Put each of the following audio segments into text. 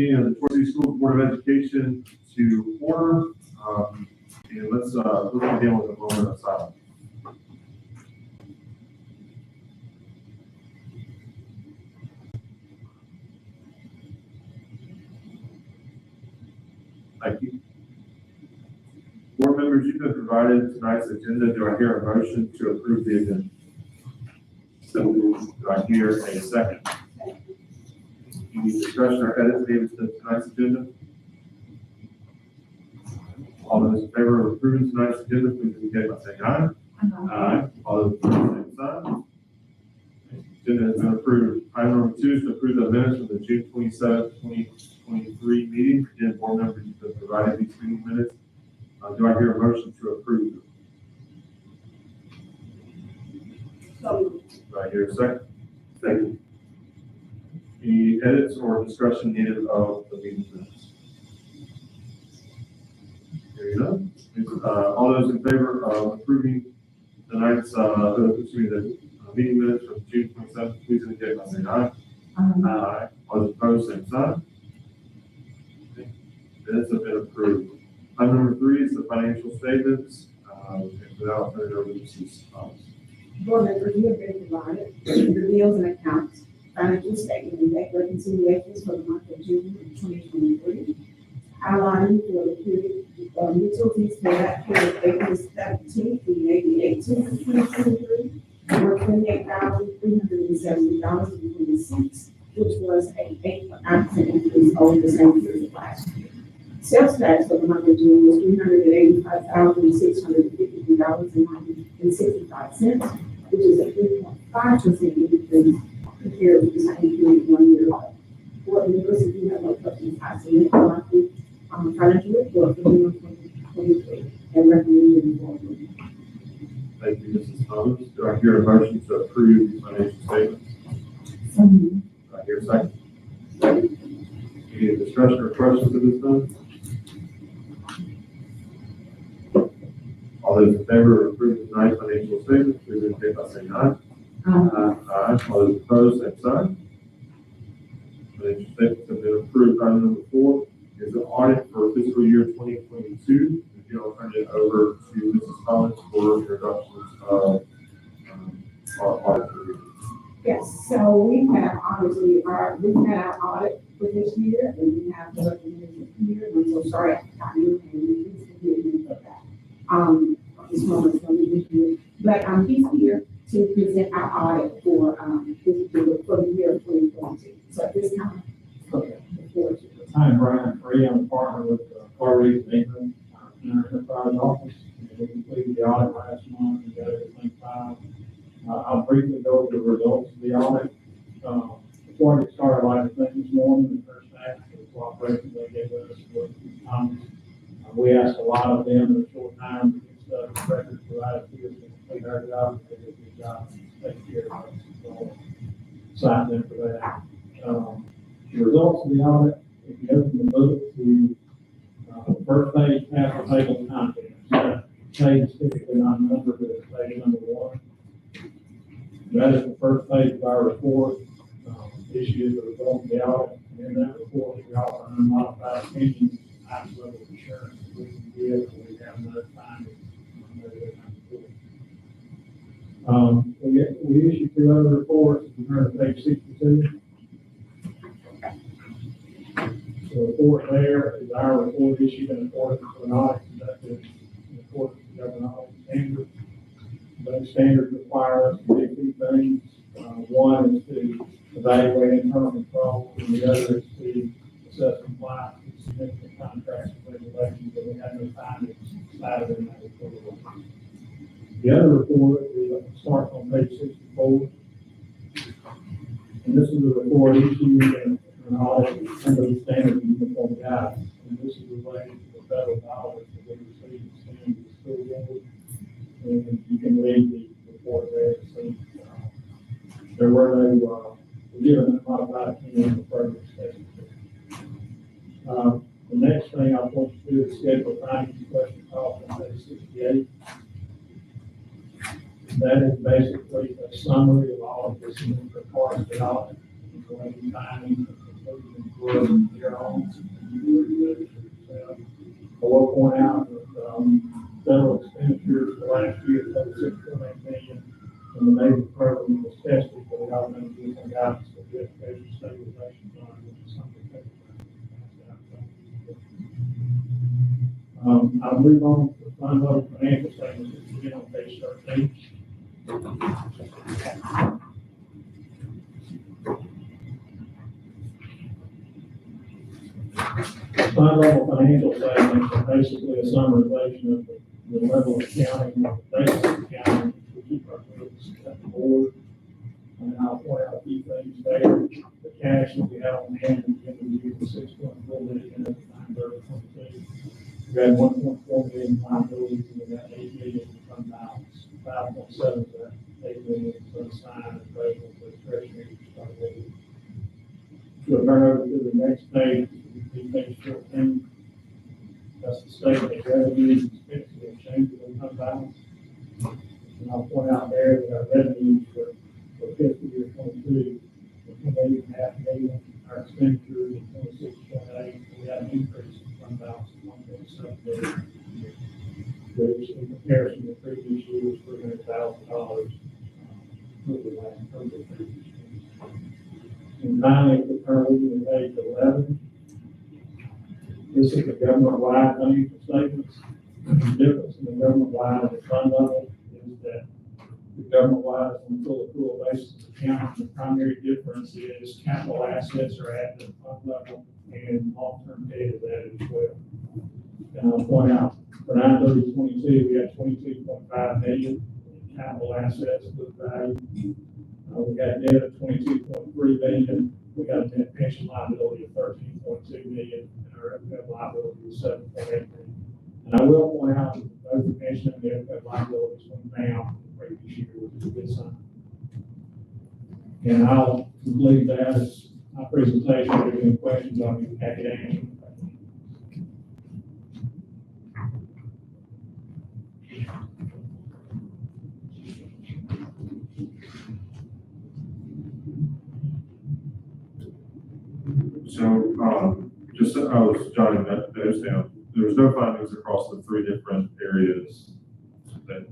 meeting of the Fort Lee School Board of Education to order. And let's begin with a moment of silence. Thank you. Board members, you've been provided tonight's agenda. Do I hear a motion to approve the agenda? So do I hear a second? Any discussion or edits needed to tonight's agenda? All those in favor of approving tonight's agenda, please indicate by saying aye. Aye. All those opposed, same sign. Agenda has been approved. Item number 2 is to approve the minutes from the June 27th, 2023 meeting. Again, board members, you've been provided these meeting minutes. Do I hear a motion to approve them? Do I hear a second? Second. Any edits or discussion needed of the meeting minutes? There you go. All those in favor of approving tonight's, the meeting minutes from June 27th, please indicate by saying aye. Aye. All those opposed, same sign. Okay. Minutes have been approved. Item number 3 is the financial statements. And for that, I'll turn it over to Mrs. Thomas. Board members, you have been provided the bills and accounts, financial statement, and bank reconciliations for the month of June 2023. Outlining for the period utilities for that period April 17th through May 18th, 2023, were $28,370.26, which was an 8% increase over the same period last year. Sales tax for the month of June was $385,653.65, which is a 3.5% increase compared with the same period 1 year ago. Board members, if you have no questions, I submit the monthly financial report for June 2023 and recommend the board. Thank you, Mrs. Thomas. Do I hear a motion to approve the financial statements? Do I hear a second? Any discussion or questions at this time? All those in favor of approving tonight's financial statements, please indicate by saying aye. Aye. All those opposed, same sign. Financial statements have been approved. Item number 4 is the audit for fiscal year 2022. If you'll turn it over to Mrs. Collins for introductions of our audit review. Yes, so we have obviously we've had our audit for this year, and we have the recommendation here. I'm so sorry I got you, and please forgive me for that. This moment, but he's here to present our audit for the year of 2022. So at this time, okay, before you. I'm Brian Free. I'm a partner with Clarice England in our enterprise office. We completed the audit last month and got everything filed. I'll briefly go over the results of the audit. Before I get started, I'd like to thank this morning the first half for the cooperation they gave us with Thomas. We asked a lot of them in a short time to get stuff records provided to us to complete our job. They did a good job taking care of us. So, sign them for that. The results of the audit, if you open the book to the first page, has the table of contents. That page is typically not numbered, but it's page number 1. That is the first page of our report, issued as a result of the audit. And in that report, we offer an unmodified opinion, highest level of assurance that we can give, and we have no findings on no other kind of report. We issued 2 other reports. You heard page 62. The report there is our report issued in accordance with an audit conducted in accordance with government audit standards. Those standards require us to do 2 things. One is to evaluate internal control, and the other is to assess compliance with significant contracts and regulations, that we have no findings cited in that report. The other report starts on page 64. And this is a report issued in an audit under the standard uniform guidance. And this is related to the federal dollars that we received from the school board. And you can read the report there to see there were no given a modified opinion for further discussion. The next thing I want you to do is schedule a finding question call on page 68. That is basically a summary of all of this parts of the audit, including findings and conclusions from here on. office. I will point out that, federal expenditures for last year, total $6.8 million, and the Navy program was tested, but we also need to give some guidance for the education stabilization fund, which is something that I'll move on to the fund level financial statements, which begin on page 13. Fund level financial statements are basically a summarization of the level of accounting, the basis of accounting, which we keep our books at the board. And I'll point out a few things there. The cash that we have on hand at the end of the year was $6.4 million at 9/30/22. We had $1.4 million liabilities, and we got $8 million in fund balance. 5.7 of that $8 million was assigned and available for treasury. We'll turn over to the next page, page 14. That's the statement of revenues and expenses and changes in fund balance. And I'll point out there that our revenues for fiscal year 22 were $28.5 million. Our expenditures are 26.8. We had an increase in fund balance of 1.7 million, which in comparison to previous years, $300,000 over the previous year. And finally, the current on page 11. This is the government-wide financial statements. The difference in the government-wide and the fund level is that the government-wide is on full accrual basis account. The primary difference is capital assets are added to the fund level and long-term debt is added as well. And I'll point out, for 9/30/22, we had $22.5 million in capital assets book value. We got debt of $22.3 million. We got a net pension liability of $13.2 million, and our FF liability is $7.8 million. And I will point out that both the pension and the FF liabilities went down from the previous year, which is a good sign. And I'll conclude that as my presentation. If there's any questions, I'll be happy to answer. So, just, I was jotting those down. There was no findings across the three different areas that.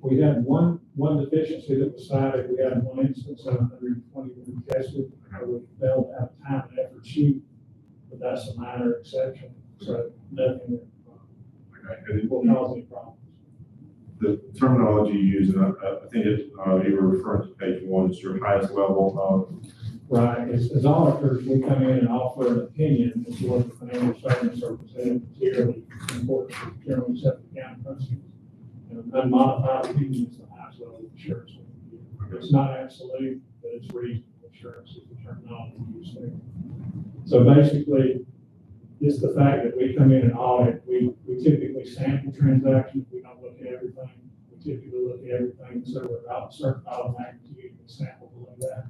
We had one deficiency that was cited. We had one instance of 120 that we tested. We failed to have a time and effort sheet, but that's a minor exception. So nothing that will cause any problems. The terminology you use, and I think you were referring to page 1, is your highest level of. Right, as auditors, we come in and offer an opinion as to what the financial statements are presented materially important to generally accepted accounting principles. And an unmodified opinion is the highest level of assurance. It's not absolute, but it's reasonable assurance is the terminology used there. So basically, just the fact that we come in and audit, we typically sample transactions. We don't look at everything. We typically look at everything, so we're about a certain dollar magnitude and sample below that.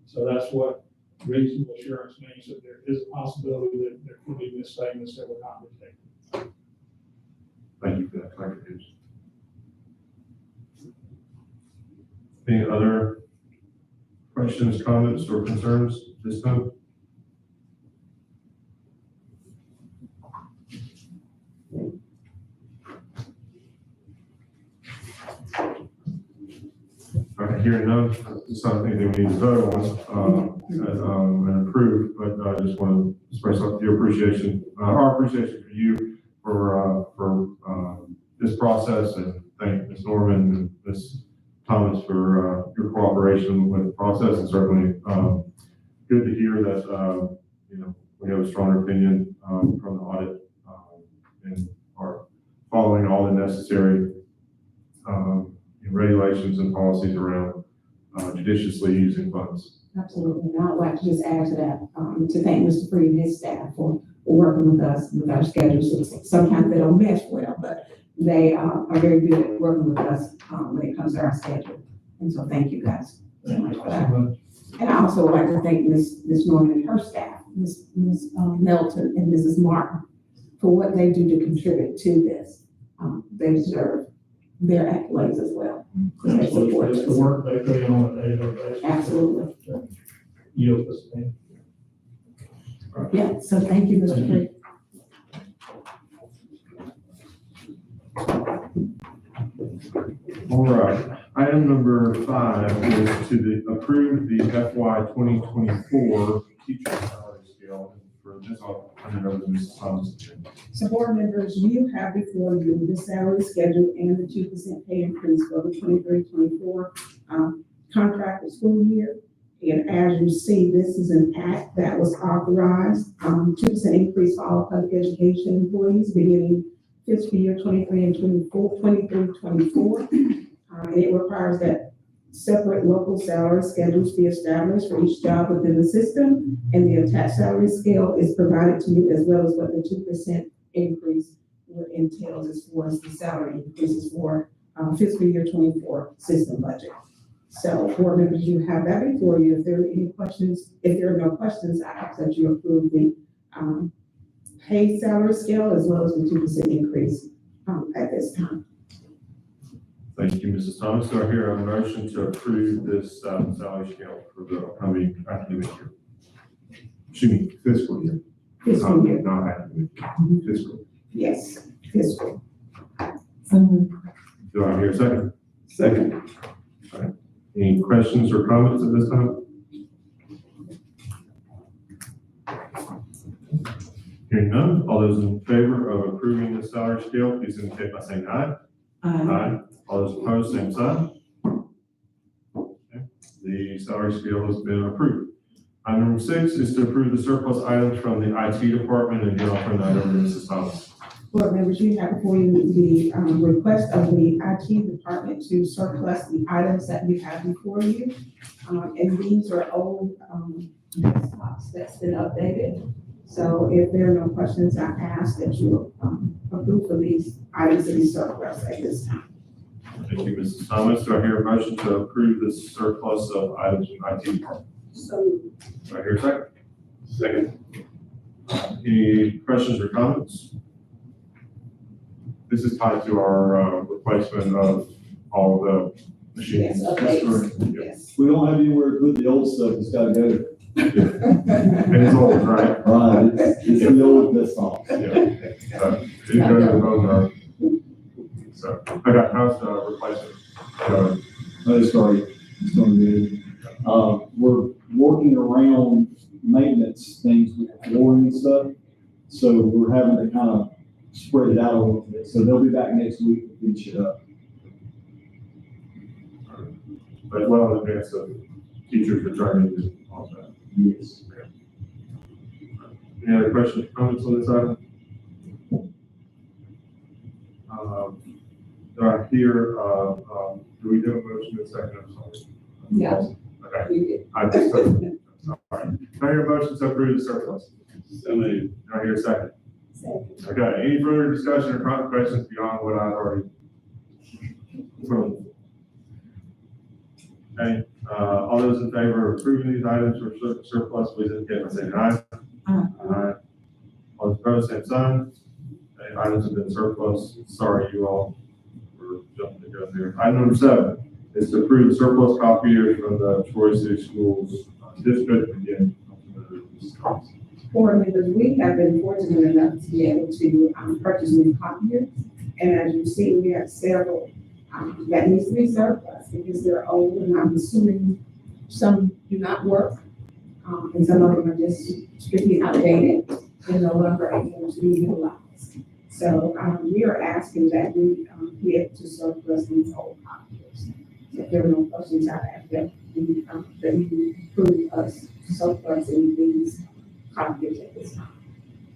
So that's what reasonable assurance means, that there is a possibility that there could be misstatements that were not detected. Thank you for that clarification. Any other questions, comments, or concerns this time? All right, hearing none, it's not anything we need to vote on and approve, but I just want to express your appreciation, our appreciation for you for this process, and thank Ms. Norman and Ms. Thomas for your cooperation with the process. And certainly good to hear that we have a stronger opinion from the audit and are following all the necessary regulations and policies around judiciously using funds. Absolutely. And I'd like to just add to that, to thank Mr. Freed and his staff for working with us with our schedules. Sometimes they don't mesh well, but they are very good at working with us when it comes to our schedule. And so thank you guys so much for that. And I also would like to thank Ms. Norman and her staff, Ms. Melton and Mrs. Martin, for what they do to contribute to this. They deserve their accolades as well. They support It's us. the work they put in on a daily basis. Absolutely. Yield this thing. Yeah, so thank you, Mr. Lee. All right, item number 5 is to approve the FY 2024 teacher salary scale. For this, I'll hand it over to Mrs. Thomas. So board members, you have before you the salary schedule and the 2% pay increase for the 23-24 contract school year. And as you see, this is an act that was authorized, 2% increase for all public education employees beginning fiscal year 23 and 24, 23-24. And it requires that separate local salary schedules be established for each job within the system, and the attached salary scale is provided to you, as well as what the 2% increase entails as far as the salary increases for fiscal year 24 system budget. So board members, you have that before you. If there are any questions, if there are no questions, I ask that you approve the pay salary scale as well as the 2% increase at this time. Thank you, Mrs. Thomas. Do I hear a motion to approve this salary scale for the upcoming academic year? Excuse me, fiscal year. Fiscal year, Not academic, fiscal. yes, fiscal. Do I hear a second? Second. All right. Any questions or comments at this time? Hearing none, all those in favor of approving the salary scale, please indicate by saying aye. Aye. All those opposed, same sign. Okay. The salary scale has been approved. Item number 6 is to approve the surplus items from the IT department, and again, I'll turn that over to Mrs. Thomas. Board members, you have before you the request of the IT department to surplus the items that you have before you. And these are old desktops that's been updated. So if there are no questions, I ask that you approve of these items to be surplus at this time. Thank you, Mrs. Thomas. Do I hear a motion to approve the surplus of items from IT department? So Do I hear a second? Second. Any questions or comments? This is tied to our replacement of all the machines. yes, updates, yes. We don't have anywhere to put the old stuff, it's gotta go. And it's old, right? Right, it's the old desktop. Yeah. So, it didn't go to the home, so, okay, how's the replacement? That's great, it's going good. We're working around maintenance things with flooring and stuff, so we're having to kind of spread it out a little bit. So they'll be back next week to finish it up. But well in advance of teachers returning and all that. Yes. Any other questions, comments on this item? Do I hear, do we do a motion in a second? I'm sorry. Yeah. Okay, You did. I just, all right. Do I hear a motion to approve the surplus? So moved. Do I hear a second? Second. Okay, any further discussion or questions beyond what I've already thrown? Okay, all those in favor of approving these items for surplus, please indicate by saying aye. Aye. All those opposed, same sign. Okay, items have been surplus. Sorry, you all were jumping the gun there. Item number 7 is to approve the surplus copiers from the Troy City Schools district. Again, Board members, we have been fortunate enough to be able to purchase new copiers. And as you see, we have several that needs to be surplus because they're old, and I'm assuming some do not work. And some of them are just strictly outdated and no longer able to be utilized. So we are asking that we be able to surplus these old copiers. If there are no questions, I ask that you approve us surplusing these copiers at this time.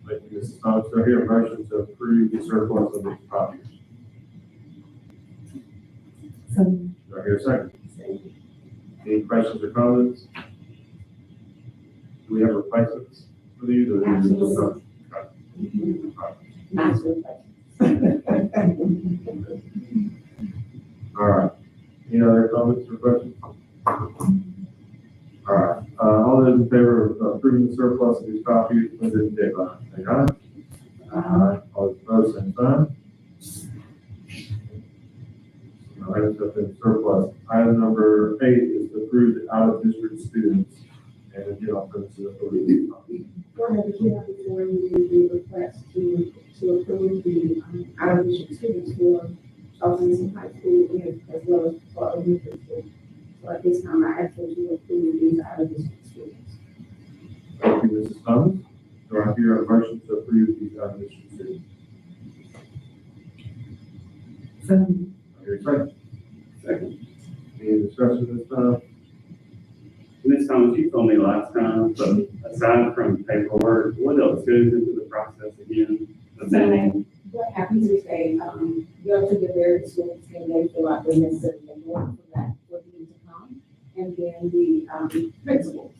Thank you, Mrs. Thomas. Do I hear a motion to approve the surplus of these copiers? Do I hear a second? Any questions or comments? Do we have replacements for these, or is it just not? Nice All right. Any other comments or questions? All right. All those in favor of approving the surplus of these copies, please indicate by saying aye. Aye. All those opposed, same sign. Items have been surplus. Item number 8 is to approve the out-of-district students. And again, I'll put it to the authority. Go ahead, but you have before you do the request to approve the, out of district students for Charleston High School and as well as for elementary school. So at this time, I ask that you approve these out of district students. Thank you, Mrs. Thomas. Do I hear a motion to approve these out-of-district students? I hear a second. Second. Any discussion this time? Ms. Thomas, you told me last time, but aside from paperwork, what else goes into the process again? of vetting? What happens is they, go to the various schools and they fill out the necessary paperwork for that, for them to come. And then the, principals,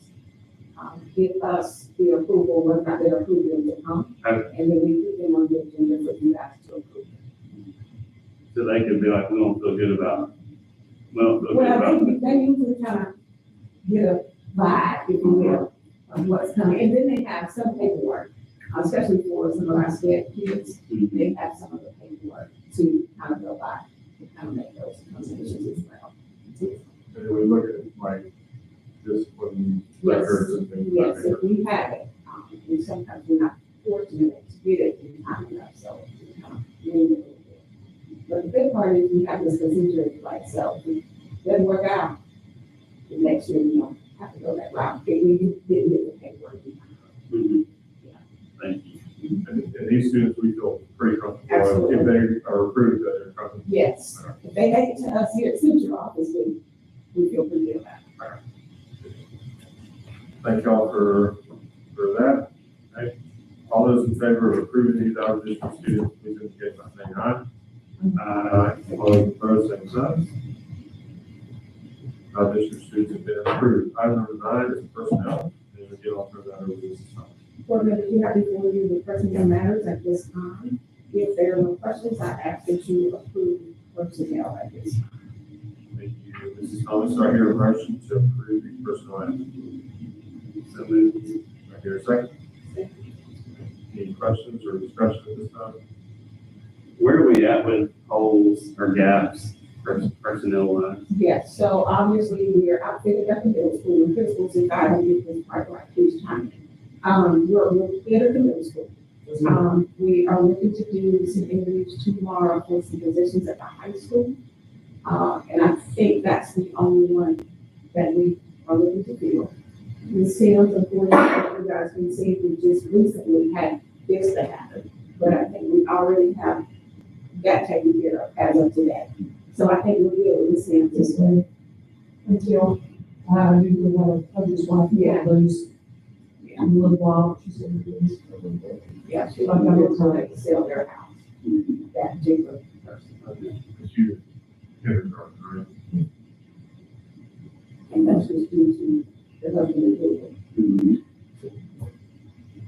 give us the approval, whether or not they approve them to come. Okay. And then we put them on the agenda for you guys to approve. So they could be like, we don't feel good about, we don't feel good Well, about. they usually kind of get a vibe, if you will, of what's coming. And then they have some paperwork, especially for some of our STEM kids. Mhm. They have some of the paperwork to kind of go by, to kind of make those considerations as well. And then we look at like discipline records and things like Yes, if that. we have it, and sometimes we're not fortunate to get it in time enough, so we kind of need it a little bit. But the big part is we have this procedure in place, so if it doesn't work out, the next year we don't have to go that route, if we didn't get the paperwork. Mhm. Thank you. And these students, we feel pretty comfortable Absolutely. if they are approved that they're coming. Yes, if they make it to us here at Central Office, we feel pretty good about it. Thank y'all for that. Okay. All those in favor of approving these out-of-district students, please indicate by saying aye. Aye. All those opposed, same sign. Out-of-district students have been approved. Item number 9 is personnel. And again, I'll turn that over to Mrs. Thomas. Board members, you have before you the personnel matters at this time. If there are no questions, I ask that you approve personnel at this time. Thank you, Mrs. Thomas. Do I hear a motion to approve the personnel action? So moved. Do I hear a second? Any questions or discussion at this time? Where are we at with holes or gaps personnel wise? Yes, so obviously we are outfitted at the middle school, and principals and I will get this part right each time. We're fit at the middle school. We are looking to do some interviews tomorrow for some positions at the high school. And I think that's the only one that we are looking to fill. The sales, unfortunately, you guys can see, we just recently had this to happen, but I think we already have that taken care of as of today. So I think we'll be able to see this way. Until, you will, I just want to get those, a little while, she said, please. Yeah, she's like, I'm going to sell their house, that particular person. Because you, kindergarten, right? And that's just due to the husband and Mhm.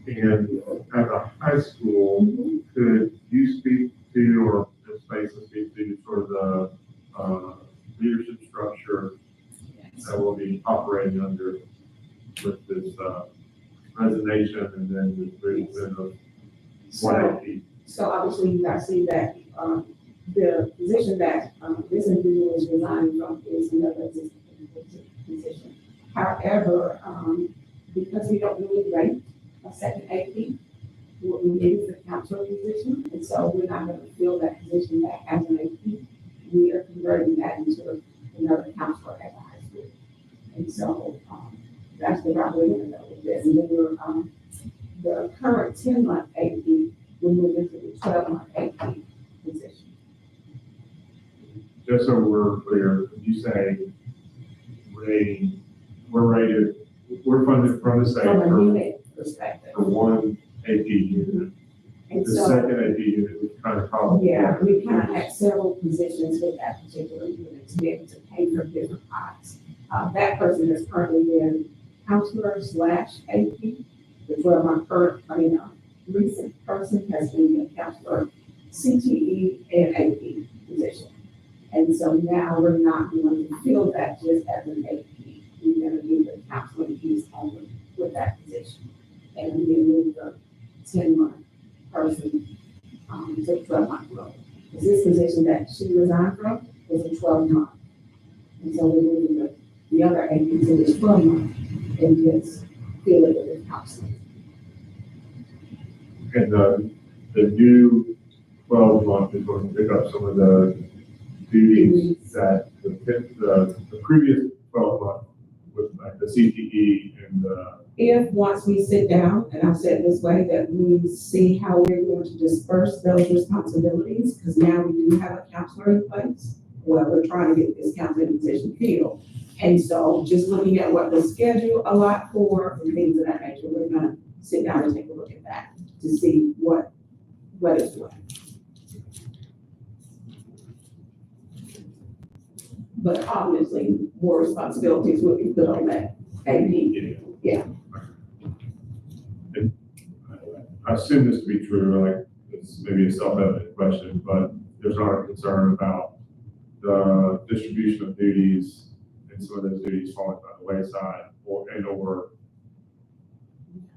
And at the high school, could you speak to, or just basically speak to sort of the, leadership structure that will be operating under with this, resignation and then the movement of one So, AP? so obviously you guys see that, the position that, this individual is resigning from is another existing position. However, because we don't really rate a second AP, what we need is the counselor position, and so we're not gonna fill that position back as an AP. We are converting that into another counselor at the high school. And so, that's the route we're gonna go with this, and then we're, the current 10-month AP, we're moving to the 12-month AP position. Just so we're clear, you say we're funded from the state From a for unit perspective. one AP unit. And The so, second AP unit was kind of called. yeah, we kind of had several positions with that particular unit to be able to pay for different pots. That person has currently been counselor / AP. The 12-month recent person has been a counselor, CTE and AP position. And so now we're not going to fill that just as an AP. We're going to do the counseling piece only with that position. And then move the 10-month person to 12-month role. Because this position that she resigned from was a 12-month. And so we're moving the other AP to this 12-month. and just fill it with counseling. And the new 12-month is going to pick up some of the duties that the previous 12-month with like the CTE and If, once we sit down, and I've said this way, that we see how we're going to disperse those responsibilities, because now we do have a counselor in place. Well, we're trying to get this counseling position filled. And so just looking at what the schedule allot for and things of that nature, we're gonna sit down and take a look at that to see what is what. But obviously, more responsibilities will be put on that AD. Yeah. I assume this to be true, like, it's maybe a self-evident question, but there's not a concern about the distribution of duties and some of those duties falling by the wayside or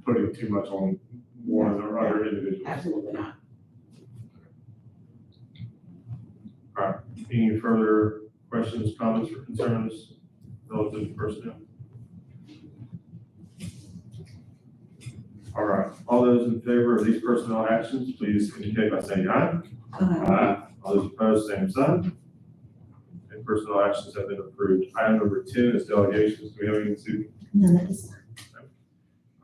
putting too much on one or other individuals. Absolutely not. All right, any further questions, comments, or concerns relative to personnel? All right, all those in favor of these personnel actions, please indicate by saying aye. Aye. All those opposed, same sign. And personnel actions have been approved. Item number 10 is delegations. Do we have any, Sue? No, that is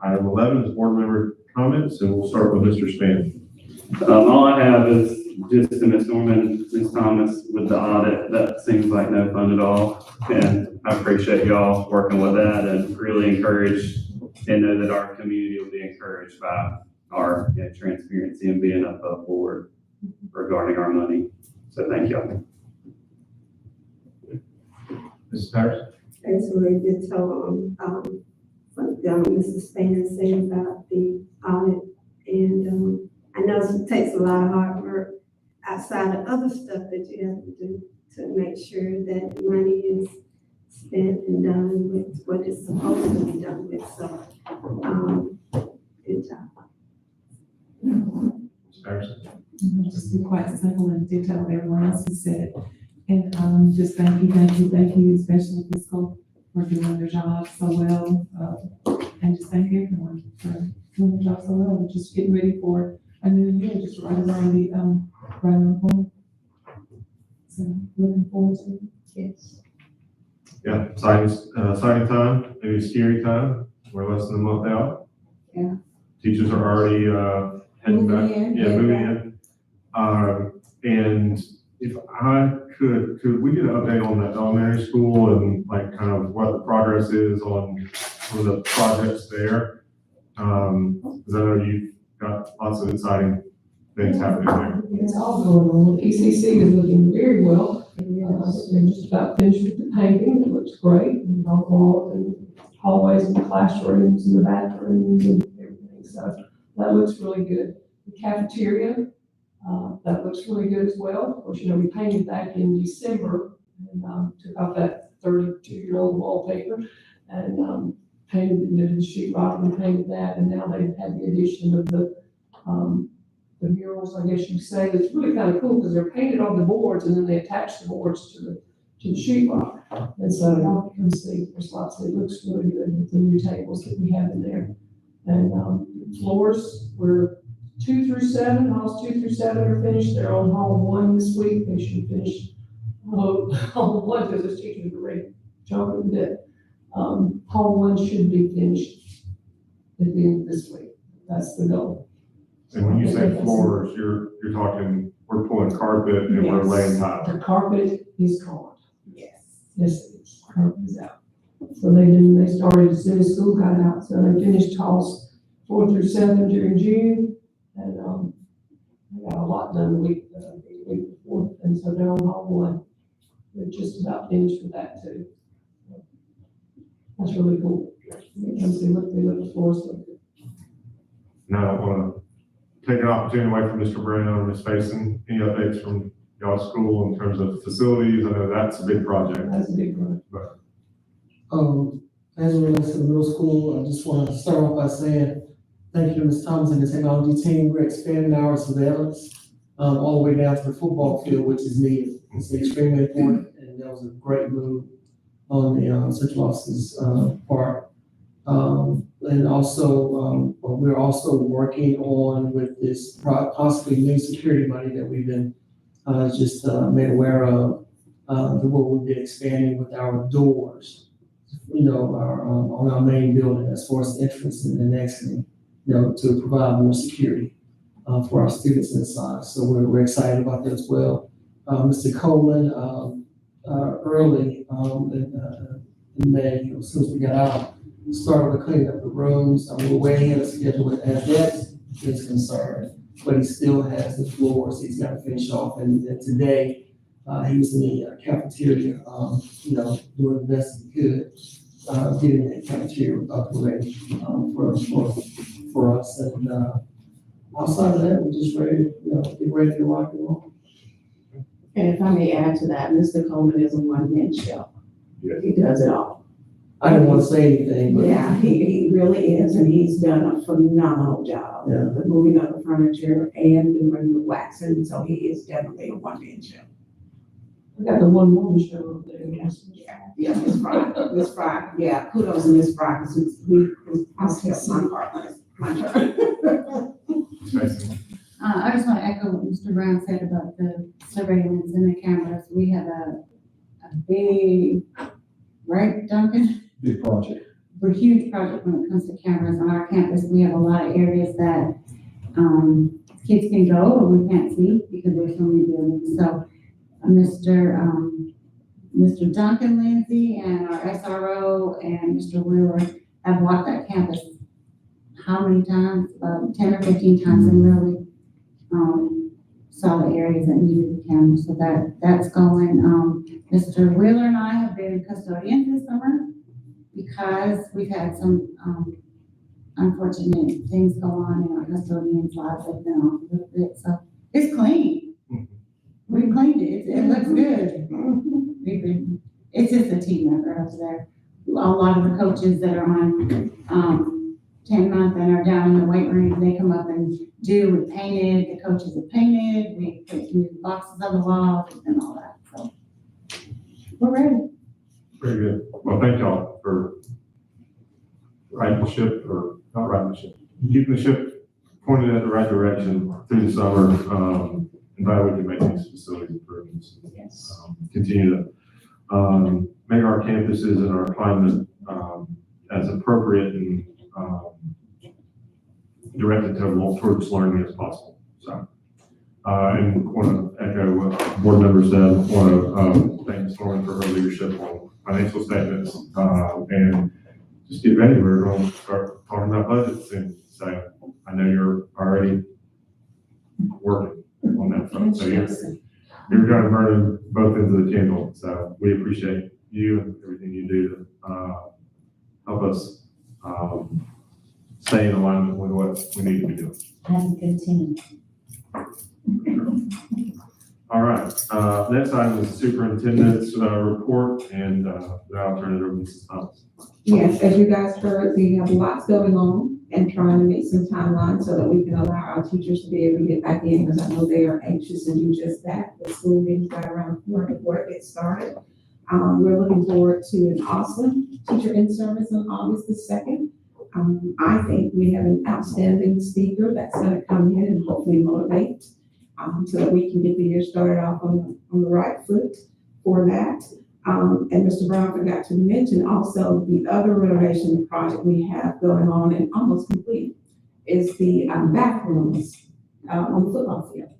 Item 11 is board member comments, and we'll start with Mr. Span. All I have is just to Ms. Norman, Ms. Thomas, with the audit, that seems like no fun at all. And I appreciate y'all working with that and really encourage and know that our community will be encouraged by our transparency and being above board regarding our money. So thank y'all. Mrs. Patterson? That's really good to, what Mrs. Span said about the audit. And, I know it takes a lot of hard work outside of other stuff that you have to do to make sure that money is spent and done with what it's supposed to be done with. So, good job. Mrs. Patterson? just be quite simple and detail what everyone else has said. And, just thank you, especially fiscal for doing their job so well. And just thank everyone for doing their job so well. We're just getting ready for a new year, just right around the corner. So looking forward to it. Yes. Yeah, exciting time, maybe scary time. We're less than a month out. Yeah. Teachers are already, heading back. Moving in, Yeah, heading moving in. And if I could we get an update on the elementary school and like kind of what the progress is on some of the projects there? Because I know you've got lots of exciting things happening there. It's all going on. ECC is looking very well. They're just about finished with the painting. It looks great. And all the walls and hallways and classrooms and the bathrooms and everything. So that looks really good. The cafeteria, that looks really good as well. Of course, we painted back in December and took off that 32-year-old wallpaper and painted the sheetrock and painted that. And now they've had the addition of the murals, I guess you'd say. It's really kind of cool because they're painted on the boards and then they attach the boards to the sheetrock. And so y'all can see there's lots of, it looks really good with the new tables that we have in there. And floors were 2 through 7, halls 2 through 7 are finished. They're on hall 1 this week. They should finish hall 1 because those teachers are ready to jump in bit. Hall 1 should be finished at the end of this week. That's the goal. And when you say floors, you're talking, we're pulling carpet and we're Yes. laying tile. The carpet is gone. Yes. Yes, it is. Carpet is out. So they started as soon as school got out. So they finished halls 4 through 7 during June. And, they got a lot done the week before. And so they're on hall 1. They're just about finished with that too. That's really cool. You can see what the floors look good. Now, I don't want to take an opportunity away from Mr. Brando and Ms. Faison. Any updates from y'all's school in terms of facilities? I know that's a big project. That's a big one. As it relates to the middle school, I just want to start off by saying thank you to Ms. Thomas and the technology team. We're expanding our surveillance all the way down to the football field, which is needed. It's extremely important, and that was a great move on the central office's part. And also, we're also working on with this possibly new security money that we've been, just, made aware of, what we've been expanding with our doors, on our main building as far as entrance and exiting, to provide more security, for our students inside. So we're excited about that as well. Mr. Coleman, early, in May, as soon as we got out, started to clean up the rooms. We're way ahead of schedule as that is concerned, but he still has the floors he's got to finish off. And today, he was in the cafeteria, doing the best he could, getting the cafeteria up and ready, for us. And, outside of that, we're just ready, get ready to rock and roll. And if I may add to that, Mr. Coleman is a one-man show. Yes. He does it all. I didn't want to say anything, but. Yeah, he really is, and he's done a phenomenal job. Yeah. The moving of the furniture and doing the waxing, so he is definitely a one-man show. We got the one woman show over there. Yeah, Miss Fry, Miss Fry, yeah, kudos to Miss Fry, because I still my part, my turn. I just want to echo what Mr. Brown said about the surveillance and the cameras. We have a big, right, Duncan? Big project. A huge project when it comes to cameras on our campus. We have a lot of areas that, kids can go or we can't see because there's so many buildings. So, Mr. Duncan Lindsay and our SRO and Mr. Wheeler have walked that campus how many times? 10 or 15 times and really, saw the areas that needed the cameras. So that's going. Mr. Wheeler and I have been custodians this summer because we've had some, unfortunate things go on in our custodians' lives. They've been off a little bit, so it's clean. We cleaned it. It looks good. It's just a team effort up there. A lot of the coaches that are on 10-month and are down in the weight room, they come up and do. We painted. The coaches have painted. We put new boxes on the walls and all that. So we're ready. Very good. Well, thank y'all for riding the ship, or not riding the ship, keeping the ship pointed in the right direction through the summer. And glad we can make these facility improvements. Yes. Continue to make our campuses and our climate as appropriate and directed towards learning as possible. So, and want to echo what board members said. Want to thank Ms. Norman for her leadership on financial statements and just get ready. We're going to start talking about budgets soon. So I know you're already working on that front. So you're trying to burn both ends of the candle. So we appreciate you and everything you do to help us stay in alignment with what we need to be doing. And continue. All right, next item is superintendent's report, and now I'll turn it over to Mrs. Thomas. Yes, as you guys heard, we have lots going on and trying to make some timelines so that we can allow our teachers to be able to get back in, because I know they are anxious to do just that. The school meeting's right around the corner before it gets started. We're looking forward to an awesome teacher in service on August the 2nd. I think we have an outstanding speaker that's going to come in and hopefully motivate, so that we can get the year started off on the right foot for that. And Mr. Brown forgot to mention also the other renovation project we have going on and almost complete is the bathrooms on the football field.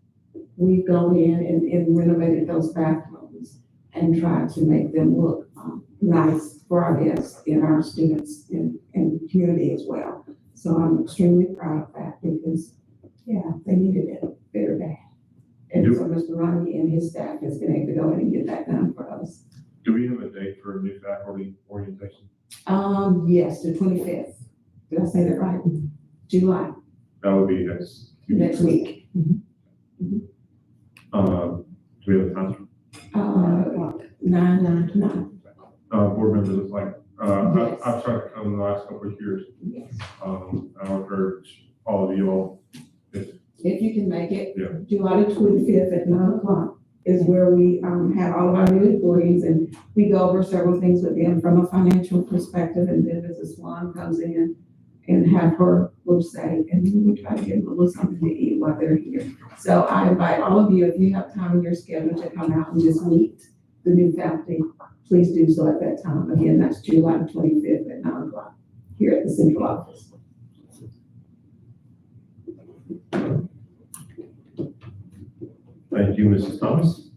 We've gone in and renovated those bathrooms and tried to make them look nice for our guests and our students and the community as well. So I'm extremely proud of that because, yeah, they needed it very bad. And so Mr. Ronnie and his staff has been able to go in and get that done for us. Do we have a date for a new faculty orientation? Yes, the 25th. Did I say that right? July, That would be next week. Do we have a time? 9. Board members, it's like, Yes. I've tried to come the last couple of years. Yes. I encourage all of you all. If you can make it, Yeah. July the 25th at 9 o'clock. is where we, have all of our new employees, and we go over several things with them from a financial perspective, and then Mrs. Swan comes in and have her little say, and then we try to give them a little something to eat while they're here. So I invite all of you, if you have time in your schedule to come out and just meet the new faculty, please do so at that time. Again, that's July 25th at 9 o'clock here at the central office. Thank you, Mrs. Thomas.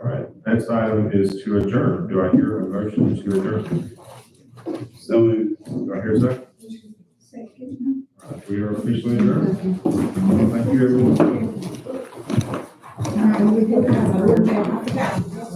All right, next item is to adjourn. Do I hear a motion to adjourn? So moved. Do I hear a second? Second. All right, we are officially adjourned. Thank you, everyone. All right, we do have a little bit, I forgot.